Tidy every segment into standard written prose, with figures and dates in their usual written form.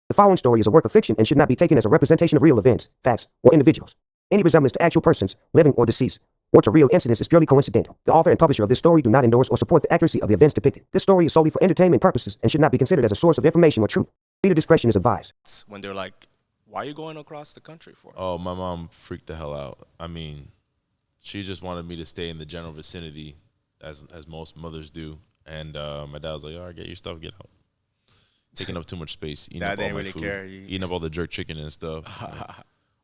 The following story is a work of fiction and should not be taken as a representation of real events, facts, or individuals. Any resemblance to actual persons, living or deceased, or to real incidents is purely coincidental. The author and publisher of this story do not endorse or support the accuracy of the events depicted. This story is solely for entertainment purposes and should not be considered as a source of information or truth. Reader discretion is advised. When they're like, why are you going across the country for? Oh, my mom freaked the hell out. I mean, she just wanted me to stay in the general vicinity, as most mothers do. And my dad was like, all right, get your stuff, get out. Taking up too much space, eating Dad up all didn't my really food, care. eating up all the jerk chicken and stuff.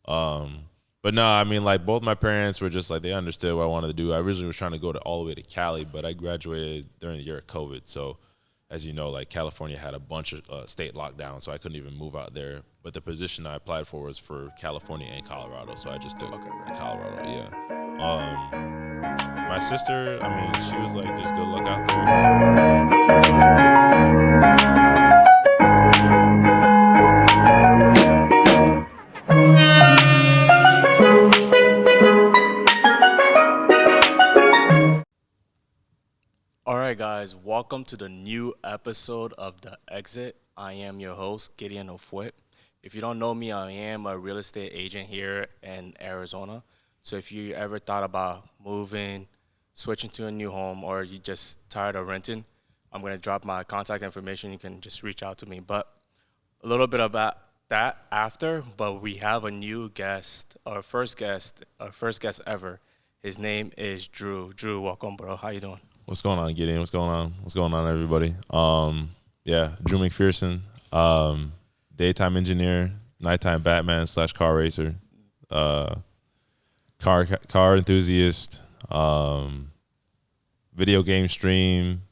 But no, I mean, like, both my parents were just like, they understood what I wanted to do. I originally was trying to go all the way to Cali, but I graduated during the year of COVID. So, as you know, like, California had a bunch of state lockdowns, so I couldn't even move out there. But the position I applied for was for California and Colorado, so I just took Colorado, yeah. My sister, I mean, she was like, just good luck out there. All right, guys, welcome to the new episode of The Exit. I am your host, Gideon Ofuit. If you don't know me, I am a real estate agent here in Arizona. So if you ever thought about moving, switching to a new home, or you just tired of renting, I'm going to drop my contact information. You can just reach out to me. But a little bit about that after, but we have a new guest, our first guest ever. His name is Drew. Drew, welcome, bro. How you doing? What's going on, Gideon? What's going on? What's going on, everybody? Yeah, Drew McPherson, daytime engineer, nighttime Batman / car racer, car enthusiast, video game stream.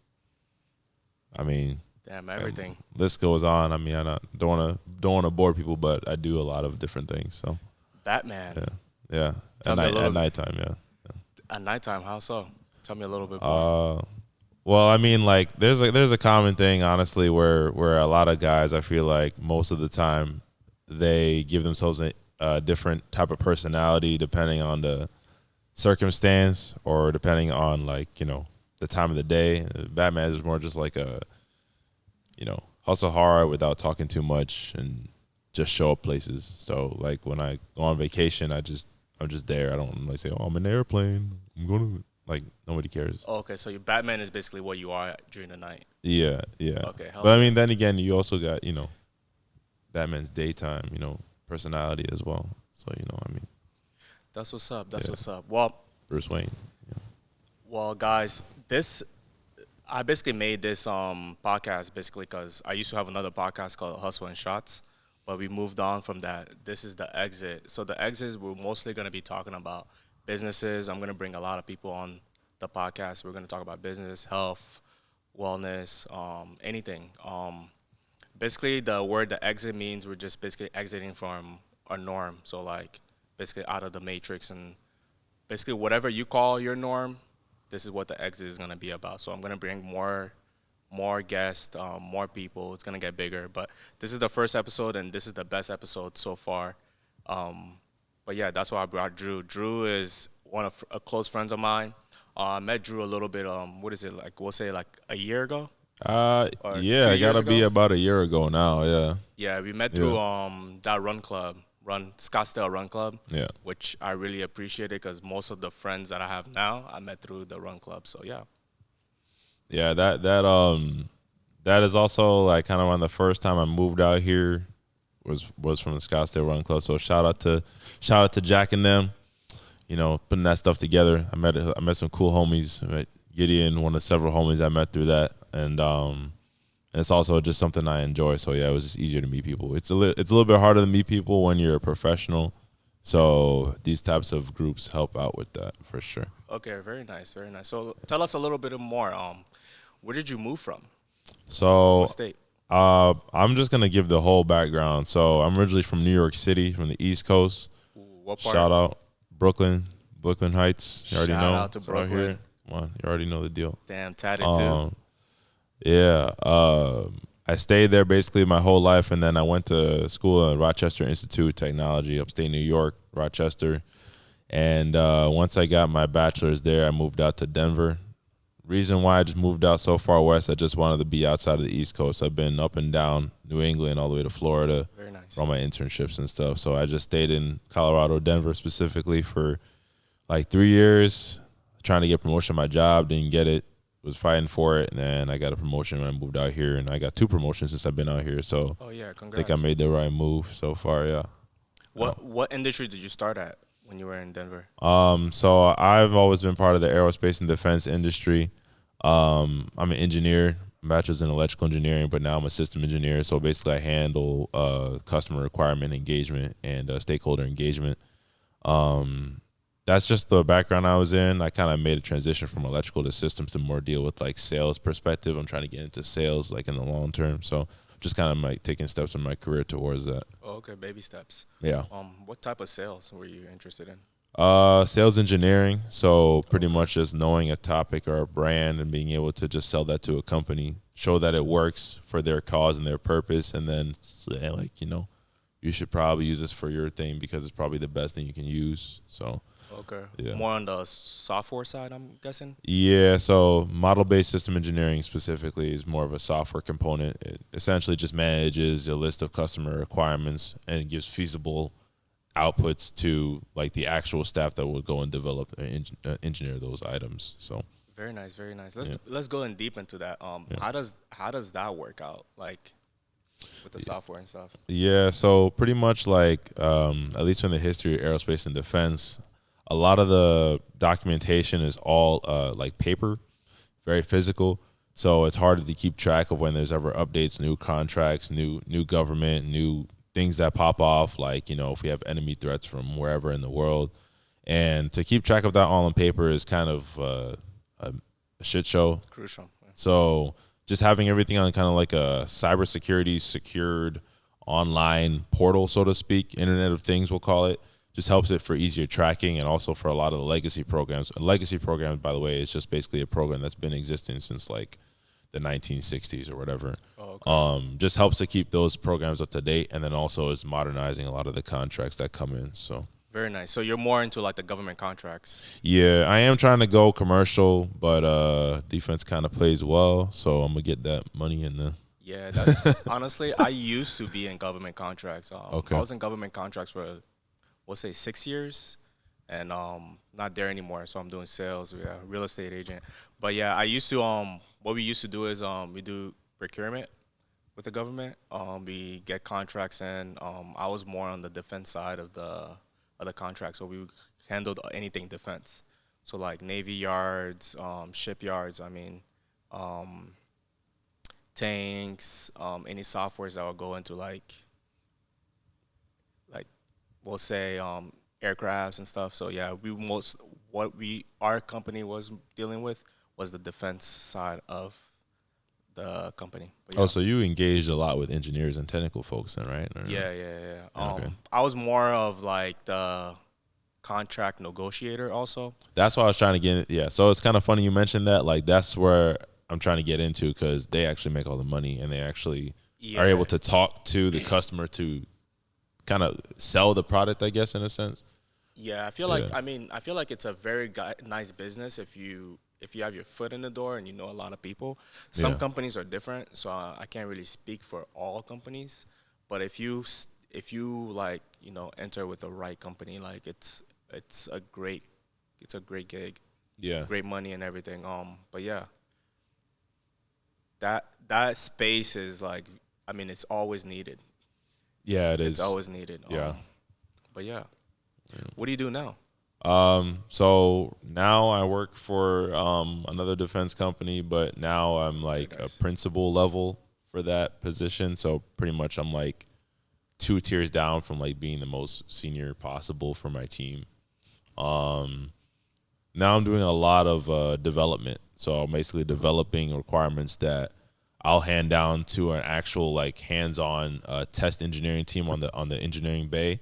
I mean, damn, everything. List goes on. I mean, I don't want to bore people, but I do a lot of different things. So Batman. Yeah. At nighttime, yeah. At nighttime, how so? Tell me a little bit more. Well, I mean, like, there's a common thing, honestly, where a lot of guys, I feel like most of the time, they give themselves a different type of personality depending on the circumstance or depending on, like, you know, the time of the day. Batman is more just like a, you know, hustle hard without talking too much and just show up places. So, like, when I go on vacation, I'm just there. I don't like say, oh, I'm in an airplane. I'm going to. Like, nobody cares. Oh, okay, so your Batman is basically what you are during the night. Yeah. Okay. But, I mean, then again, you also got, you know, Batman's daytime, you know, personality as well. So, you know, I mean. That's what's up. What's up. Well. Bruce Wayne. Yeah. Well, guys, I basically made this podcast basically because I used to have another podcast called Hustle and Shots, but we moved on from that. This is The Exit. So The Exit, we're mostly going to be talking about businesses. I'm going to bring a lot of people on the podcast. We're going to talk about business, health, wellness, anything. Basically, the word the exit means we're just basically exiting from our norm. So, like, basically out of the matrix. And basically whatever you call your norm, this is what the exit is going to be about. So I'm going to bring more guests, more people. It's going to get bigger. But this is the first episode, and this is the best episode so far. But yeah, that's why I brought Drew. Drew is one of close friends of mine. I met Drew a little bit. What is it like? We'll say like a year ago. Yeah, I gotta be about a year ago now. Yeah. Yeah, we met through that Scottsdale Run Club. Yeah. Which I really appreciated because most of the friends that I have now I met through the Run Club. So yeah. Yeah, that is also like kind of on the first time I moved out here. Was from the Scottsdale Run Club. So shout out to Jack and them, you know, putting that stuff together. I met some cool homies. I met Gideon, one of several homies I met through that, and it's also just something I enjoy. So yeah, it was just easier to meet people. It's a little bit harder to meet people when you're a professional. So these types of groups help out with that for sure. Okay, very nice, very nice. So tell us a little bit more. Where did you move from? So what state? I'm just gonna give the whole background. So I'm originally from New York City, from the East Coast. What part? Shout out Brooklyn Heights. You already know. Shout out to It's Brooklyn. Right here. Come on, you already know the deal. Damn, tatted too. Yeah. I stayed there basically my whole life, and then I went to school at Rochester Institute of Technology, upstate New York, Rochester. And once I got my bachelor's there, I moved out to Denver, reason why I just moved out so far west, I just wanted to be outside of the East Coast. I've been up and down New England all the way to Florida Very nice. for all my internships and stuff. So I just stayed in Colorado, Denver specifically for like 3 years, trying to get promotion at my job, didn't get it, was fighting for it, and then I got a promotion when I moved out here, and I got 2 promotions since I've been out here. So Oh yeah, I congrats. think I made the right move so far, yeah. What industry did you start at when you were in Denver? So I've always been part of the aerospace and defense industry. I'm an engineer, bachelor's in electrical engineering, but now I'm a system engineer. So basically I handle customer requirement engagement and stakeholder engagement. That's just the background I was in. I kind of made a transition from electrical to systems to more deal with like sales perspective. I'm trying to get into sales like in the long term. So just kind of like taking steps in my career towards that. Oh, okay, baby steps. Yeah. What type of sales were you interested in? Sales engineering. So pretty much just knowing a topic or a brand and being able to just sell that to a company, show that it works for their cause and their purpose, and then say like, you should probably use this for your thing because it's probably the best thing you can use. So Okay. Yeah. More on the software side, I'm guessing. yeah, so model-based system engineering specifically is more of a software component. It essentially just manages a list of customer requirements and gives feasible outputs to like the actual staff that would go and develop and engineer those items. So Very nice, very nice. Let's Yeah. let's go in deep into that. Yeah. How does that work out? Like with the software and stuff. yeah, so pretty much like at least in the history of aerospace and defense, a lot of the documentation is all like paper, very physical. So it's hard to keep track of when there's ever updates, new contracts, new government, new things that pop off, like, if we have enemy threats from wherever in the world. And to keep track of that all on paper is kind of a shit show. Crucial. Yeah. So just having everything on kind of like a cybersecurity secured online portal, so to speak, Internet of Things, we'll call it, just helps it for easier tracking and also for a lot of the legacy programs. A legacy program, by the way, is just basically a program that's been existing since like the 1960s or whatever. Oh, okay. Just helps to keep those programs up to date, and then also is modernizing a lot of the contracts that come in. So Very nice. So you're more into like the government contracts. yeah, I am trying to go commercial, but defense kind of plays well, so I'm gonna get that money in there. Yeah, that's honestly, I used to be in government contracts. Okay. I was in government contracts for, we'll say 6 years, and not there anymore. So I'm doing sales, yeah, real estate agent. But yeah, I used to what we used to do is we do procurement with the government. We get contracts in. I was more on the defense side of the contract, so we handled anything defense. So like navy yards, shipyards. I mean, tanks, any softwares that will go into like we'll say aircrafts and stuff. So yeah, our company was dealing with was the defense side of the company. But yeah. Oh, so you engaged a lot with engineers and technical folks then, right? Or- Yeah. Okay. I was more of like the contract negotiator also. That's what I was trying to get. Yeah, so it's kind of funny you mentioned that. Like that's where I'm trying to get into because they actually make all the money and they actually are able to talk to the customer to kind of sell the product, I guess, in a sense. Yeah, I feel like Yeah. I feel like it's a very nice business if you have your foot in the door and you know a lot of people. Some Yeah. companies are different, so I can't really speak for all companies. But if you like enter with the right company, like it's a great gig, Yeah. great money and everything. But yeah, that space is like, I mean, it's always needed. Yeah, it It's is. always needed. Yeah. But yeah, what do you do now? So now I work for another defense company, but now I'm like nice. a principal level for that position. So pretty much I'm like 2 tiers down from like being the most senior possible for my team. Now I'm doing a lot of development. So I'm basically developing requirements that I'll hand down to an actual like hands-on test engineering team on the engineering bay,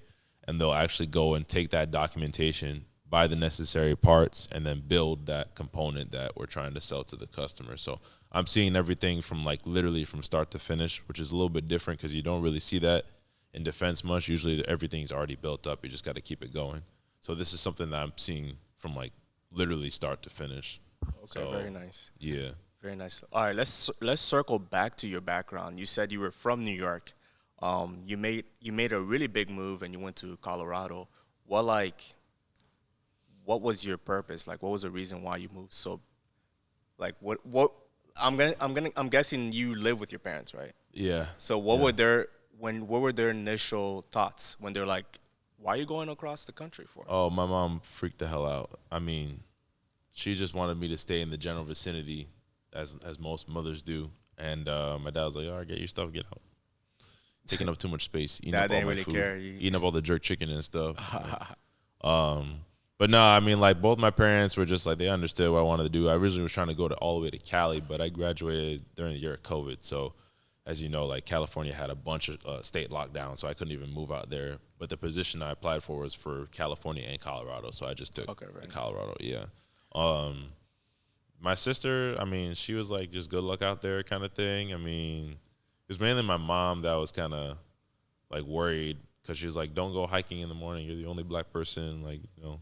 and they'll actually go and take that documentation, buy the necessary parts, and then build that component that we're trying to sell to the customer. So I'm seeing everything from like literally from start to finish, which is a little bit different because you don't really see that in defense much. Usually everything's already built up. You just got to keep it going. So this is something that I'm seeing from like literally start to finish. Okay, very nice. Yeah. Very nice. All right, let's circle back to your background. You said you were from New York. You made a really big move and you went to Colorado. What like what was your purpose? Like what was the reason why you moved so like what I'm guessing you live with your parents, right? Yeah. So what Yeah. were their what were their initial thoughts when they're like, why are you going across the country for? Oh, my mom freaked the hell out. I mean, she just wanted me to stay in the general vicinity, as most mothers do. And my dad was like, "All right, get your stuff, get out." Taking up too much space, eating Dad up all didn't my really food, care. eating up all the jerk chicken and stuff. But no, I mean, like both my parents were just like they understood what I wanted to do. I originally was trying to go all the way to Cali, but I graduated during the year of COVID. So, as you know, like California had a bunch of state lockdowns, so I couldn't even move out there. But the position I applied for was for California and Colorado, so I just took Colorado. Yeah. My sister, I mean, she was like, just good luck out there kind of thing. I mean, it was mainly my mom that was kind of like worried because she was like, don't go hiking in the morning. You're the only black person, like, you know.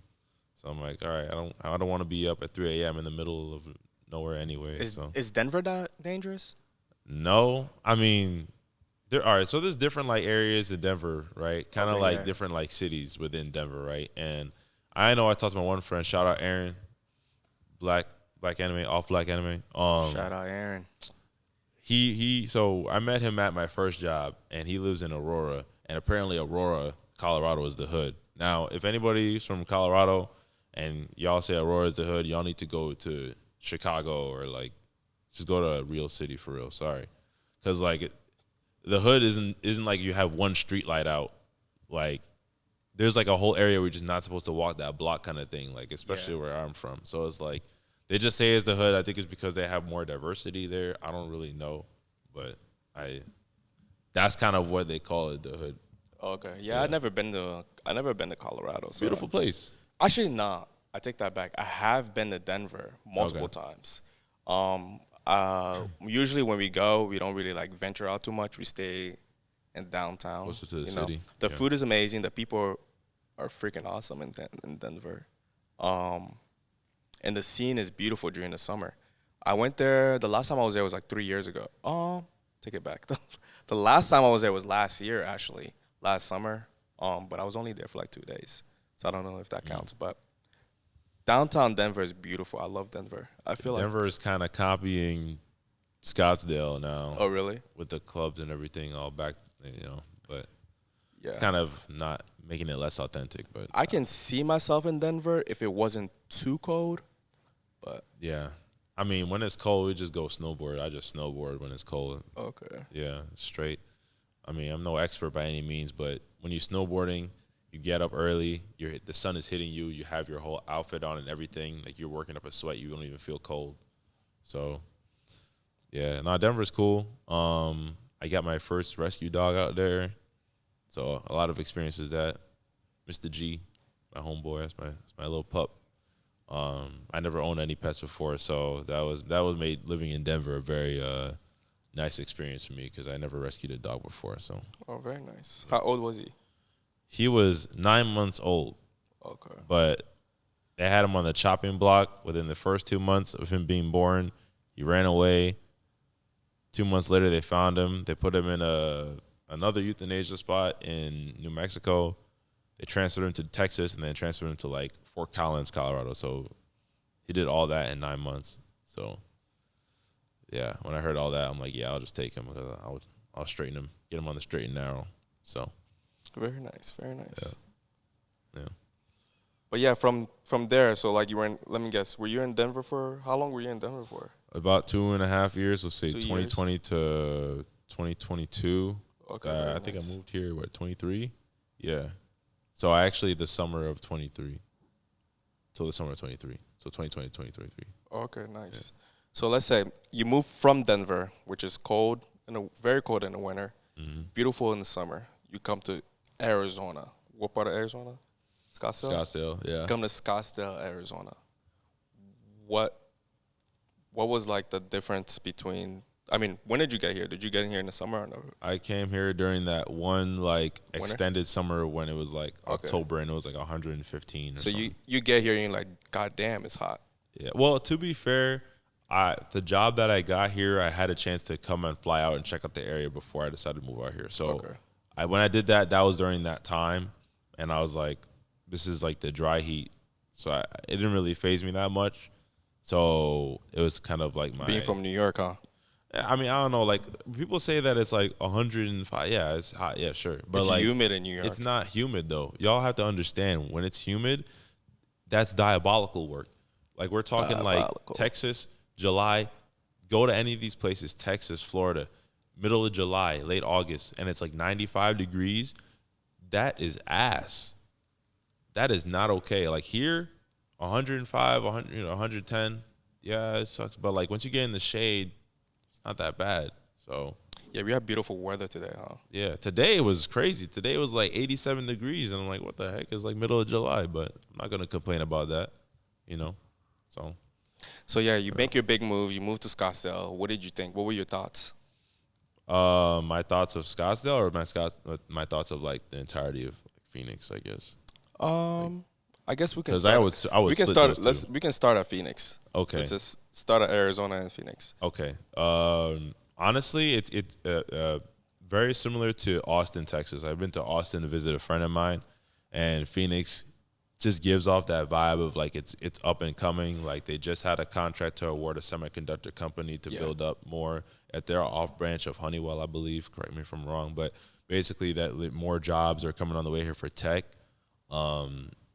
So I'm like, all right, I don't want to be up at 3 a.m. in the middle of nowhere anyway. Is Denver that dangerous? No, I mean, all right. So there's different like areas in Denver, right? Kind of Okay, like yeah. different like cities within Denver, right? And I know I talked to my one friend, shout out Aaron, black anime, off black anime. Shout out Aaron. So I met him at my first job, and he lives in Aurora, and apparently Aurora, Colorado, is the hood. Now, if anybody's from Colorado and y'all say Aurora is the hood, y'all need to go to Chicago or like just go to a real city for real. Sorry, because like the hood isn't like you have one street light out. Like there's like a whole area where you're just not supposed to walk that block kind of thing. Like especially where I'm from. So it's like they just say it's the hood. I think it's because they have more diversity there. I don't really know, but that's kind of what they call it, the hood. Okay. Yeah, I've never been to Colorado. So. Beautiful place. Actually, nah. I take that back. I have been to Denver multiple times. Usually when we go, we don't really like venture out too much. We stay in downtown. Closer to the city. The food is amazing. The people are freaking awesome in Denver. And the scene is beautiful during the summer. I went there. The last time I was there was like 3 years ago. Take it back. The last time I was there was last year, actually, last summer. But I was only there for like 2 days, so I don't know if that counts. But downtown Denver is beautiful. I love Denver. I feel Denver is kind of copying Scottsdale now. Oh, really? With the clubs and everything all back, you know. But Yeah. it's kind of not making it less authentic. But I can see myself in Denver if it wasn't too cold. But yeah, I mean, when it's cold, we just go snowboard. I just snowboard when it's cold. okay. Yeah, straight. I mean, I'm no expert by any means, but when you're snowboarding, you get up early. The sun is hitting you. You have your whole outfit on and everything. Like you're working up a sweat. You don't even feel cold. So, yeah, no, Denver's cool. I got my first rescue dog out there, so a lot of experiences that. Mr. G, my homeboy, that's my little pup. I never owned any pets before, so that was made living in Denver a very nice experience for me because I never rescued a dog before. So. Oh, very nice. How old was he? He was 9 months old. Okay. But they had him on the chopping block within the first 2 months of him being born. He ran away. 2 months later, they found him. They put him in another euthanasia spot in New Mexico. They transferred him to Texas and then transferred him to like Fort Collins, Colorado. So he did all that in 9 months. So yeah, when I heard all that, I'm like, yeah, I'll just take him because I'll straighten him, get him on the straight and narrow. So Very nice. Very nice. yeah. But yeah, from there, so like you were in, let me guess, were you in Denver for, how long were you in Denver for? About 2.5 years, let's say 2 years. 2020 to 2022. Okay. I very think nice. I moved here, 23? Yeah. So I actually, the summer of 23. Till the summer of 23. So 2020, 2023. Okay, nice. So let's say you move from Denver, which is cold, very cold in the winter, beautiful in the summer. You come to Arizona. What part of Arizona? Scottsdale, yeah. Come to Scottsdale, Arizona. What was like the difference between, I mean, when did you get here? Did you get in here in the summer or no? I came here during that one like Winter? extended summer when it was like October and it was like 115 or So something. you get here and you're like, God damn, it's hot. Yeah. Well, to be fair, the job that I got here, I had a chance to come and fly out and check out the area before I decided to move out here. So Okay. when I did that, that was during that time, and I was like, this is like the dry heat, so it didn't really phase me that much. So it was kind of like Being from New York, huh? I mean, I don't know. Like people say that it's like 105. Yeah, it's hot. Yeah, sure. But It's like humid in New York. it's not humid though. Y'all have to understand when it's humid, that's diabolical work. Like we're talking Diabolical. like Texas, July. Go to any of these places, Texas, Florida, middle of July, late August, and it's like 95 degrees. That is ass. That is not okay. Like here, 105, 100, 110. Yeah, it sucks. But like once you get in the shade, it's not that bad. So Yeah, we have beautiful weather today, huh? yeah, today it was crazy. Today it was like 87 degrees, and I'm like, what the heck? It's like middle of July, but I'm not gonna complain about that, you know. So yeah, you make your big move. You move to Scottsdale. What did you think? What were your thoughts? My thoughts of Scottsdale, or my thoughts of like the entirety of Phoenix, I guess. I guess we can. Because Start, I was we can split start. those two. We can start at Phoenix. Okay. Let's just start at Arizona and Phoenix. Okay. Honestly, it's very similar to Austin, Texas. I've been to Austin to visit a friend of mine, and Phoenix just gives off that vibe of like it's up and coming. Like they just had a contract to award a semiconductor company to build up more at their off branch of Honeywell, I believe. Correct me if I'm wrong, but basically that more jobs are coming on the way here for tech.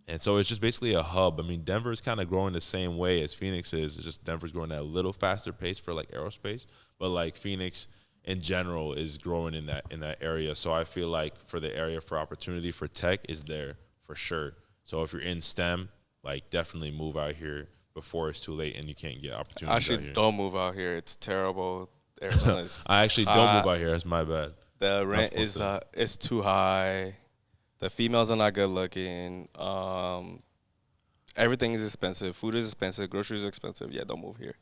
And so it's just basically a hub. I mean, Denver's kind of growing the same way as Phoenix is. It's just Denver's growing at a little faster pace for like aerospace, but like Phoenix in general is growing in that area. So I feel like for the area for opportunity for tech is there for sure. So if you're in STEM, like definitely move out here before it's too late and you can't get opportunities. Actually, don't move out here. It's terrible. Arizona is I actually don't move out here. That's my bad. The rent is too high. The females are not good looking. Everything is expensive. Food is expensive. Groceries are expensive. Yeah, don't move here.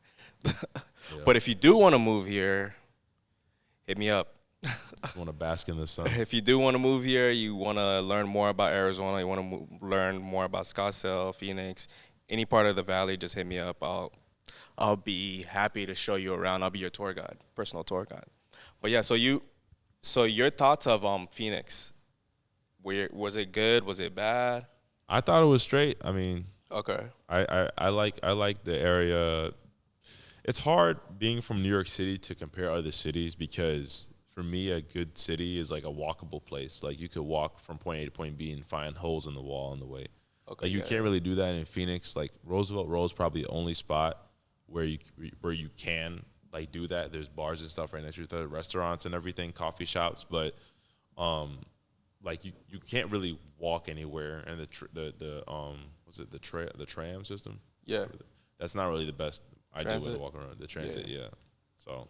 But if you do want to move here, hit me up. Want to bask in the sun. If you do want to move here, you want to learn more about Arizona, you want to learn more about Scottsdale, Phoenix, any part of the valley, just hit me up. I'll be happy to show you around. I'll be your tour guide, personal tour guide. But yeah, so your thoughts of Phoenix? Was it good? Was it bad? I thought it was straight. I mean, okay. I like the area. It's hard being from New York City to compare other cities because for me, a good city is like a walkable place. Like you could walk from point A to point B and find holes in the wall on the way. Okay, like you can't really do that in Phoenix. Like Roosevelt Road is probably the only spot where you can like do that. There's bars and stuff right next to the restaurants and everything, coffee shops, but like you can't really walk anywhere. And the tram system? Yeah, that's not really the best idea way to walk around. The transit, yeah. So,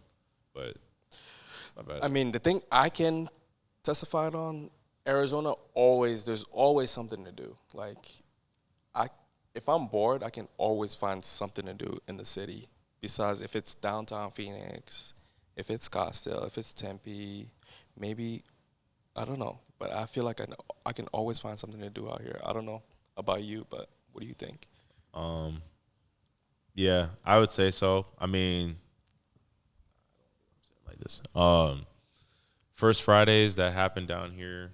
but. I mean, the thing I can testify on Arizona, there's always something to do. Like, if I'm bored, I can always find something to do in the city. Besides, if it's downtown Phoenix, if it's Scottsdale, if it's Tempe, maybe, I don't know. But I feel like I can always find something to do out here. I don't know about you, but what do you think? Yeah, I would say so. I mean, like this. First Fridays that happen down here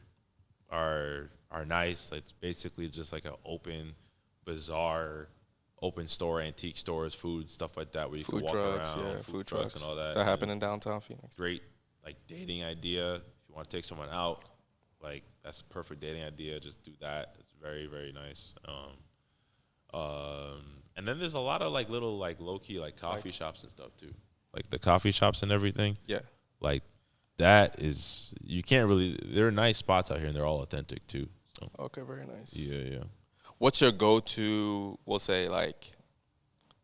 are nice. It's basically just like an open bazaar, open store, antique stores, food, stuff like that, where you can walk around. Food trucks and all that. That happen in downtown Phoenix. Great, like dating idea. If you want to take someone out, like that's a perfect dating idea. Just do that. It's very, very nice. And then there's a lot of like little like low key like coffee shops and stuff too. Like the coffee shops and everything. Yeah. Like that is, you can't really, there are nice spots out here and they're all authentic too. So. Okay, very nice. Yeah. What's your go-to, we'll say, like,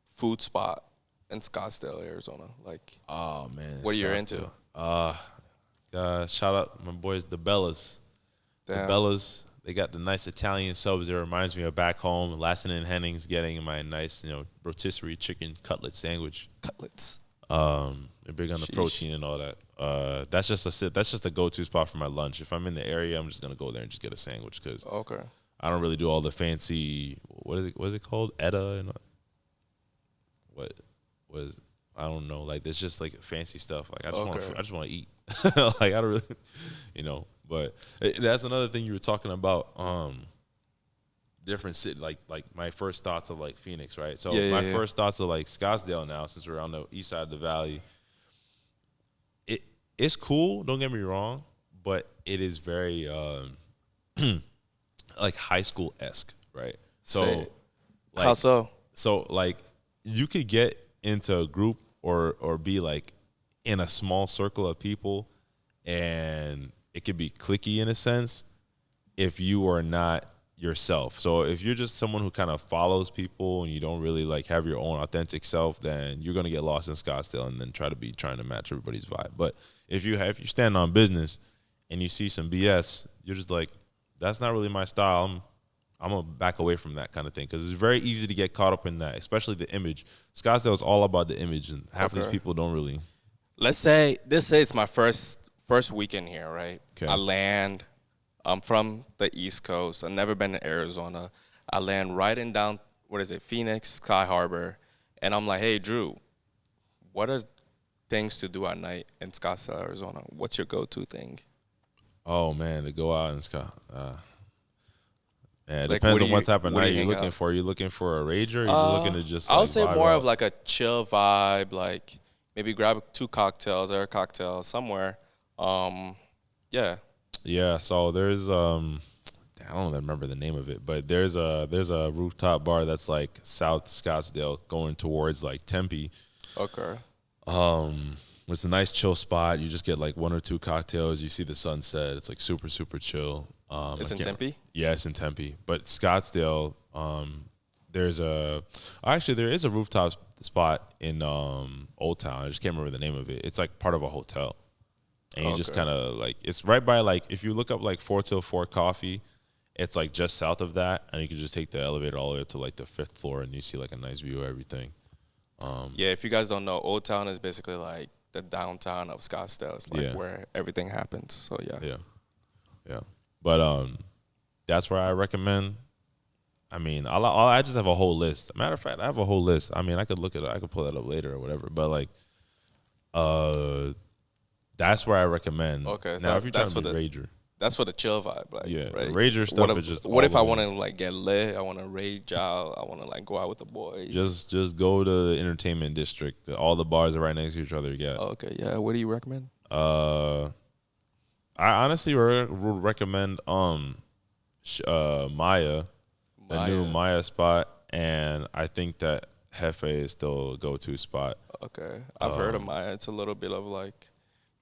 food spot in Scottsdale, Arizona? Like, oh man, what are you into? Shout out my boys, the Bellas. Damn. The Bellas, they got the nice Italian subs. It reminds me of back home. Lassen and Hennings getting my nice, rotisserie chicken cutlet sandwich. Cutlets. They're big on the protein and all that. That's just a go-to spot for my lunch. If I'm in the area, I'm just gonna go there and just get a sandwich because I don't really do all the fancy. What is it called? Etta and what was I don't know. Like there's just like fancy stuff. Like I just want to eat. Like I don't really, But that's another thing you were talking about. Different city, like my first thoughts of like Phoenix, right? So first thoughts of like Scottsdale now, since we're on the east side of the valley. It's cool. Don't get me wrong, but it is very like high school esque, right? So, like, how so? So like you could get into a group or be like in a small circle of people, and it could be cliquey in a sense if you are not yourself. So if you're just someone who kind of follows people and you don't really like have your own authentic self, then you're gonna get lost in Scottsdale and then trying to match everybody's vibe. But if you stand on business and you see some BS, you're just like, that's not really my style. I'm gonna back away from that kind of thing because it's very easy to get caught up in that, especially the image. Scottsdale is all about the image, and half of these people don't really. Let's say it's my first weekend here, right? Okay. I land. I'm from the East Coast. I've never been to Arizona. I land right in down, Phoenix, Sky Harbor. And I'm like, hey, Drew, what are things to do at night in Scottsdale, Arizona? What's your go-to thing? Oh, man, to go out in Scott. It Like, depends on what type of what do night you you're hang looking out? for. Are you looking for a rager, or are you just looking to just I would like, say vibe more out? of like a chill vibe, like maybe grab 2 cocktails or a cocktail somewhere. Yeah. Yeah, so there's I don't remember the name of it, but there's a rooftop bar that's like South Scottsdale going towards like Tempe. Okay. It's a nice chill spot. You just get like 1 or 2 cocktails. You see the sunset. It's like super super chill. It's in Tempe? Yeah, it's in Tempe. But Scottsdale, there is a rooftop spot in Old Town. I just can't remember the name of it. It's like part of a hotel. And you just kind of like, it's right by like, if you look up like 4 Coffee, it's like just south of that. And you can just take the elevator all the way up to like the 5th floor and you see like a nice view of everything. Yeah, if you guys don't know, Old Town is basically like the downtown of Scottsdale. It's like where everything happens. So Yeah. But that's where I recommend. I mean, I just have a whole list. Matter of fact, I have a whole list. I mean, I could pull that up later or whatever. But like, that's where I recommend. Okay, now so if you're trying that's to be for the- rager, that's for the chill vibe, like, yeah, right? the rager stuff What is just. what all if the I way. want to like get lit? I want to rage out. I want to like go out with the boys. Just go to the entertainment district. All the bars are right next to each other. Yeah. Okay, yeah. What do you recommend? I honestly would recommend Maya, the new Maya spot, and I think that Hefe is still a go-to spot. Okay, I've heard of Maya. It's a little bit of like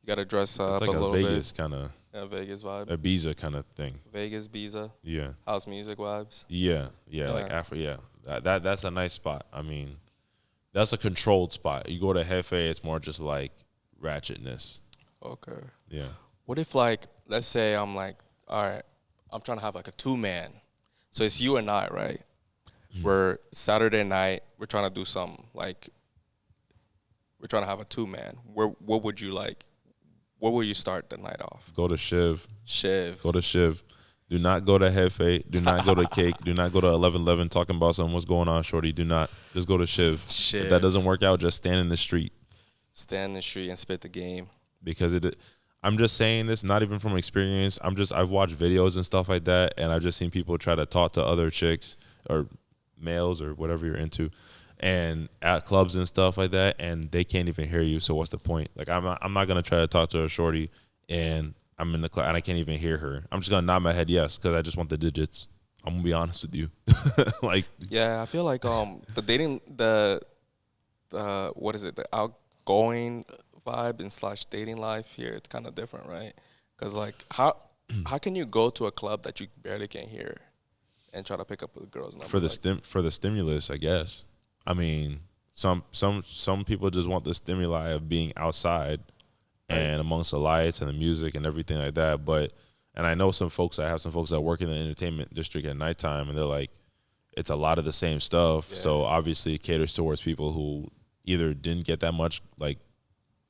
you got to dress up It's like a little Vegas bit. kind of, Yeah, Vegas vibe. Ibiza kind of thing. Vegas, Biza, Yeah. house music vibes. Yeah, like Yeah. Afro. Yeah, that's a nice spot. I mean, that's a controlled spot. You go to Hefe, it's more just like ratchetness. Okay. Yeah. What if like let's say I'm like, all right, I'm trying to have like a 2-man. So it's you and I, right? We're Saturday night. We're trying to do something like we're trying to have a 2-man. What would you like? Where will you start the night off? Go to Shiv. Shiv. Go to Shiv. Do not go to Hefe. Do not go to Cake. Do not go to 1111 talking about something. What's going on, shorty? Do not. Just go to Shiv. Shiv. If that doesn't work out, just stand in the street. Stand in the street and spit the game. Because I'm just saying this, not even from experience. I've watched videos and stuff like that, and I've just seen people try to talk to other chicks or males or whatever you're into, and at clubs and stuff like that, and they can't even hear you. So what's the point? Like I'm not gonna try to talk to a shorty, and I'm in the club and I can't even hear her. I'm just gonna nod my head yes because I just want the digits. I'm gonna be honest with you. Like Yeah, I feel like the dating the what is it, the outgoing vibe and / dating life here, it's kind of different, right? Because like how can you go to a club that you barely can hear and try to pick up a girl's number? for the stimulus, I guess. I mean, some people just want the stimuli of being outside and amongst the lights and the music and everything like that. And I know I have some folks that work in the entertainment district at nighttime, and they're like, it's a lot of the same stuff. Yeah. So obviously it caters towards people who either didn't get that much like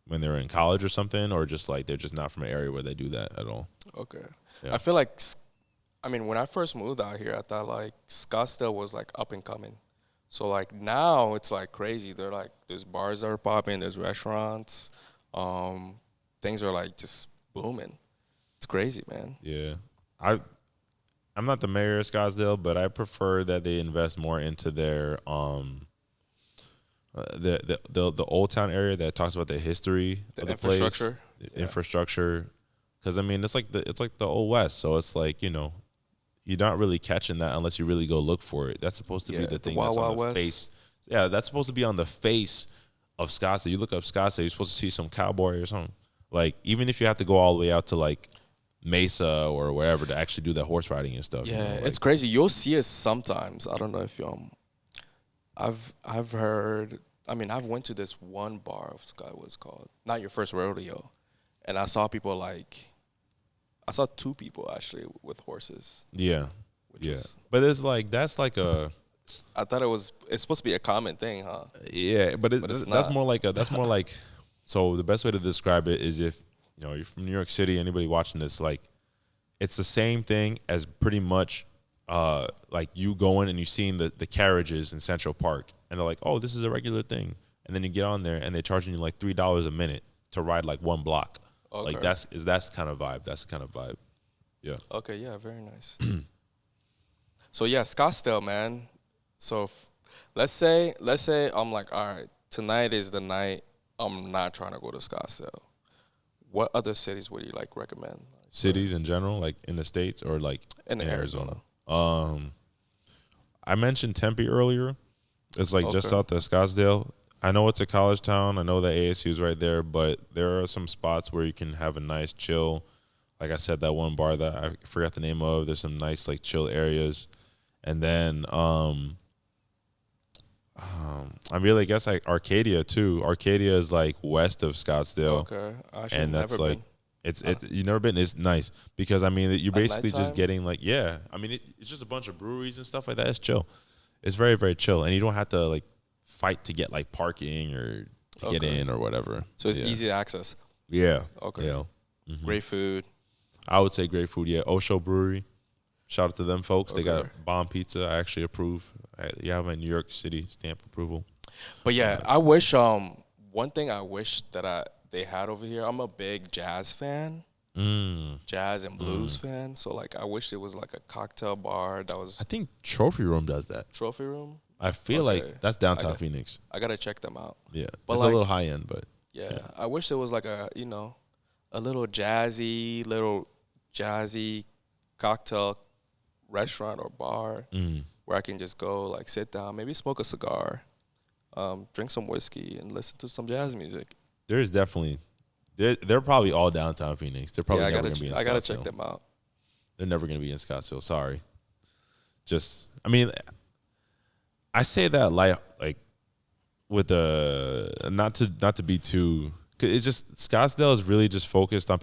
when they were in college or something, or just like they're just not from an area where they do that at all. Okay. Yeah. I feel like, I mean, when I first moved out here, I thought like Scottsdale was like up and coming. So like now it's like crazy. They're like there's bars that are popping, there's restaurants, things are like just booming. It's crazy, man. Yeah. I'm not the mayor of Scottsdale, but I prefer that they invest more into their the Old Town area that talks about the history The of the infrastructure. place, the infrastructure. Because I mean, it's like the Old West, so it's like you're not really catching that unless you really go look for it. That's supposed to be the thing Wild that's on Wild the West. face. Yeah, that's supposed to be on the face of Scottsdale. You look up Scottsdale, you're supposed to see some cowboy or something. Like even if you have to go all the way out to like Mesa or wherever to actually do that horse riding and stuff. Yeah, like, it's crazy. You'll see it sometimes. I don't know if I've heard. I mean, I've went to this one bar. I forgot what it's called. Not Your First Rodeo, and I saw people like. I saw two people actually with horses. Yeah, Which yeah. is, But it's like that's like a I thought it's supposed to be a common thing, huh? yeah. But But it's not. that's more like. So the best way to describe it is if you're from New York City. Anybody watching this, like, it's the same thing as pretty much like you going and you seeing the carriages in Central Park, and they're like, oh, this is a regular thing, and then you get on there and they're charging you like $3 a minute to ride like one block. Okay. Like that's kind of vibe. That's the kind of vibe. Yeah. Okay, yeah, very nice. So yeah, Scottsdale, man. So let's say I'm like, all right, tonight is the night. I'm not trying to go to Scottsdale. What other cities would you like recommend? Cities in general, like in the States or like In Arizona. I mentioned Tempe earlier. It's like just Okay. south of Scottsdale. I know it's a college town. I know that ASU is right there, but there are some spots where you can have a nice chill. Like I said, that one bar that I forgot the name of. There's some nice like chill areas, and then I really guess like Arcadia too. Arcadia is like west of Scottsdale, Okay, I actually and that's never like been. you never been. It's nice because I mean you're At basically just nighttime? getting like I mean it's just a bunch of breweries and stuff like that. It's chill. It's very very chill, and you don't have to like fight to get like parking or to get Okay. in or whatever. So it's Yeah. easy access. Yeah. Okay. Yeah. Mhm. Great food. I would say great food. Yeah. Osho Brewery. Shout out to them folks. They got Okay. bomb pizza. I actually approve. You have my New York City stamp approval. But yeah, I wish one thing I wish that they had over here. I'm a big jazz fan, jazz and blues fan. So like I wish there was like a cocktail bar that was I think Trophy Room does that. trophy room. I feel Okay. like that's downtown got- Phoenix. I gotta check them out. Yeah. But It's like- a little high end, but Yeah, I wish there was like a little jazzy cocktail restaurant or bar where I can just go like sit down, maybe smoke a cigar, drink some whiskey, and listen to some jazz music. there's definitely they're probably all downtown Phoenix. They're probably Yeah, never gonna be in Scottsdale. I gotta check them out. They're never gonna be in Scottsdale. Sorry. I mean, I say that like with not to be too. 'Cause it's just Scottsdale is really just focused on